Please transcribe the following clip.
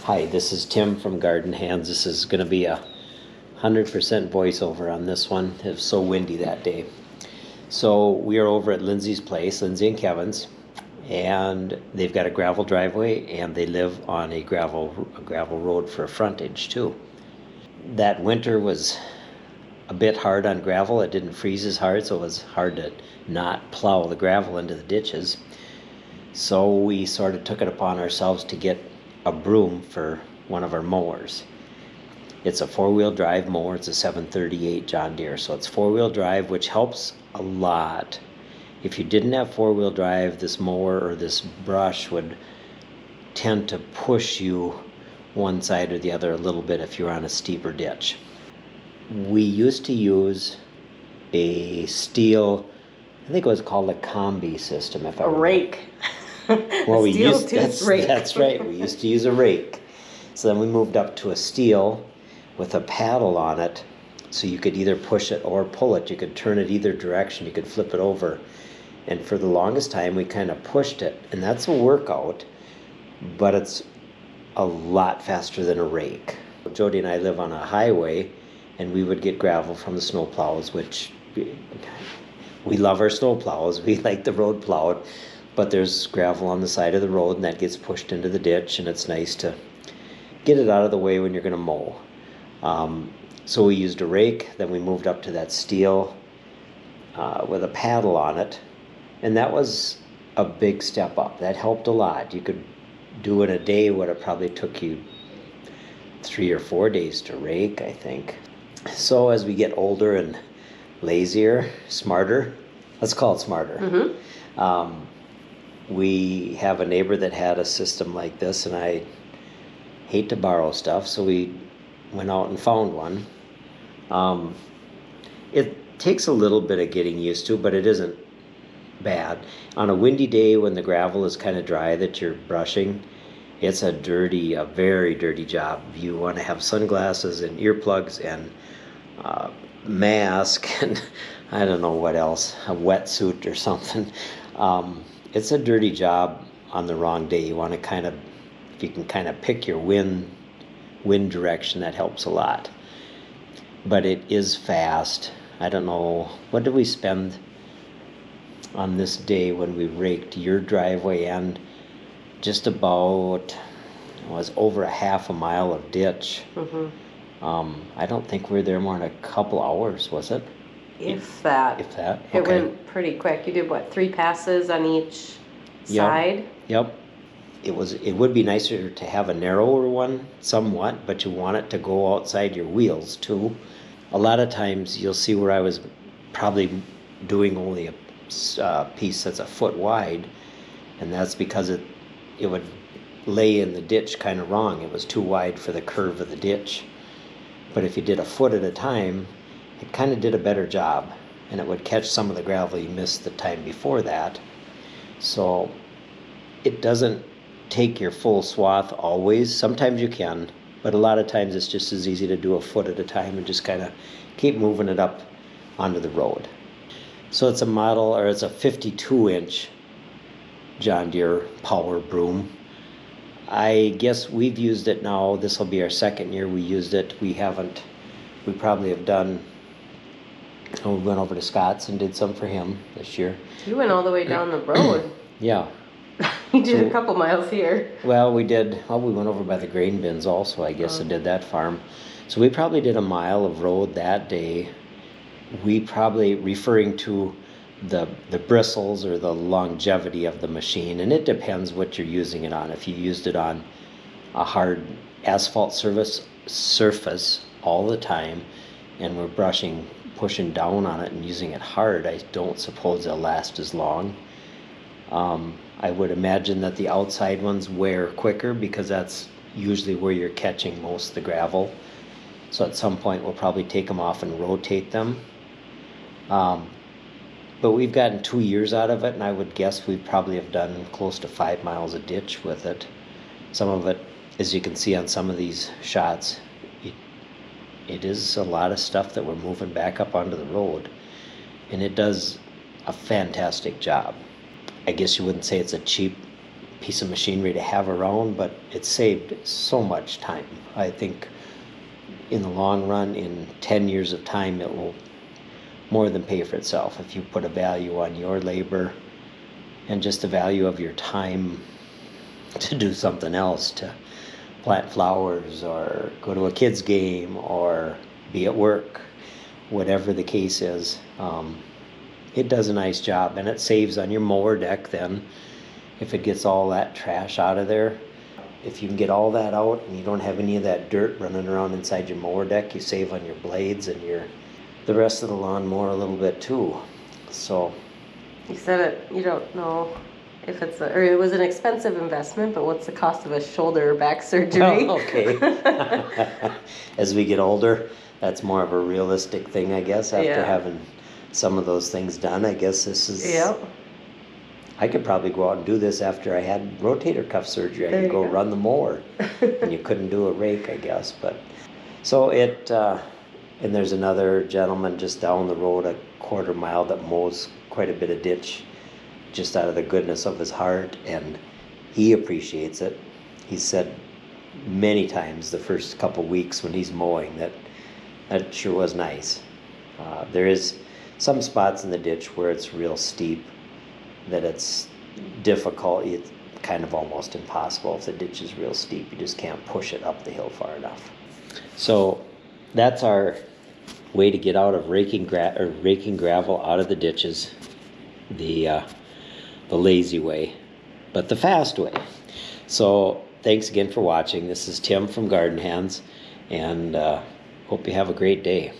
Hi, this is Tim from Garden Hands. This is going to be a 100% voiceover on this one. It was so windy that day. So we are over at Lindsay's place, Lindsay and Kevin's, and they've got a gravel driveway and they live on a gravel road for a frontage too. That winter was a bit hard on gravel. It didn't freeze as hard, so it was hard to not plow the gravel into the ditches. So we sort of took it upon ourselves to get a broom for one of our mowers. It's a four-wheel drive mower. It's a 738 John Deere, so it's four-wheel drive, which helps a lot. If you didn't have four-wheel drive, this mower or this brush would tend to push you one side or the other a little bit if you're on a steeper ditch. We used to use a steel, I think it was called a combi system. If a rake. Well, rake. That's right. We used to use a rake. So then we moved up to a steel with a paddle on it, so you could either push it or pull it. You could turn it either direction. You could flip it over. And for the longest time, we kind of pushed it, and that's a workout, but it's a lot faster than a rake. Jody and I live on a highway, and we would get gravel from the snow plows, which we love our snow plows. We like the road plowed. But there's gravel on the side of the road, and that gets pushed into the ditch, and it's nice to get it out of the way when you're going to mow. So we used a rake, then we moved up to that steel with a paddle on it, and that was a big step up. That helped a lot. You could do in a day what it probably took you 3 or 4 days to rake, I think. So as we get older and lazier, smarter, let's call it smarter. Mm-hmm. We have a neighbor that had a system like this, and I hate to borrow stuff, so we went out and found one. It takes a little bit of getting used to, but it isn't bad. On a windy day when the gravel is kind of dry that you're brushing, it's a very dirty job. You want to have sunglasses and earplugs and mask and I don't know what else, a wetsuit or something. It's a dirty job on the wrong day. You want to if you can kind of pick your wind direction, that helps a lot. But it is fast. I don't know, what did we spend on this day when we raked your driveway and just about, it was over a half a mile of ditch. Mm-hmm. I don't think we were there more than a couple hours, was it? If that. Okay. It went pretty quick. You did what, 3 passes on each side? Yep. It would be nicer to have a narrower one somewhat, but you want it to go outside your wheels too. A lot of times you'll see where I was probably doing only a piece that's a foot wide, and that's because it would lay in the ditch kind of wrong. It was too wide for the curve of the ditch. But if you did a foot at a time, it kind of did a better job, and it would catch some of the gravel you missed the time before that. So it doesn't take your full swath always. Sometimes you can, but a lot of times it's just as easy to do a foot at a time and just kind of keep moving it up onto the road. So it's a 52-inch John Deere power broom. I guess we've used it now. This will be our second year we used it. We probably have done, we went over to Scott's and did some for him this year. You went all the way down the road. Yeah. You did a couple miles here. Well, we went over by the grain bins also, I guess, and did that farm. So we probably did a mile of road that day. We probably, referring to the bristles or the longevity of the machine, and it depends what you're using it on. If you used it on a hard asphalt surface all the time and we're pushing down on it and using it hard, I don't suppose they'll last as long. I would imagine that the outside ones wear quicker because that's usually where you're catching most of the gravel. So at some point we'll probably take them off and rotate them. But we've gotten 2 years out of it, and I would guess we probably have done close to 5 miles a ditch with it. Some of it, as you can see on some of these shots, it is a lot of stuff that we're moving back up onto the road, and it does a fantastic job. I guess you wouldn't say it's a cheap piece of machinery to have around, but it saved so much time. I think in the long run, in 10 years of time, it will more than pay for itself if you put a value on your labor and just the value of your time to do something else, to plant flowers or go to a kid's game or be at work, whatever the case is. It does a nice job, and it saves on your mower deck then if it gets all that trash out of there. If you can get all that out and you don't have any of that dirt running around inside your mower deck, you save on your blades and the rest of the lawnmower a little bit too. So You said it, you don't know if or it was an expensive investment, but what's the cost of a shoulder or back surgery? oh, okay. As we get older, that's more of a realistic thing, I guess, after having some of those things done. I guess this is... Yep. I could probably go out and do this after I had rotator cuff surgery. I could go run the mower. And you couldn't do a rake, I guess. But so and there's another gentleman just down the road a quarter mile that mows quite a bit of ditch just out of the goodness of his heart, and he appreciates it. He said many times the first couple weeks when he's mowing that sure was nice. There is some spots in the ditch where it's real steep, that it's difficult. It's kind of almost impossible. If the ditch is real steep, you just can't push it up the hill far enough. So that's our way to get out of raking gravel out of the ditches, the lazy way, but the fast way. So thanks again for watching. This is Tim from Garden Hands, and hope you have a great day.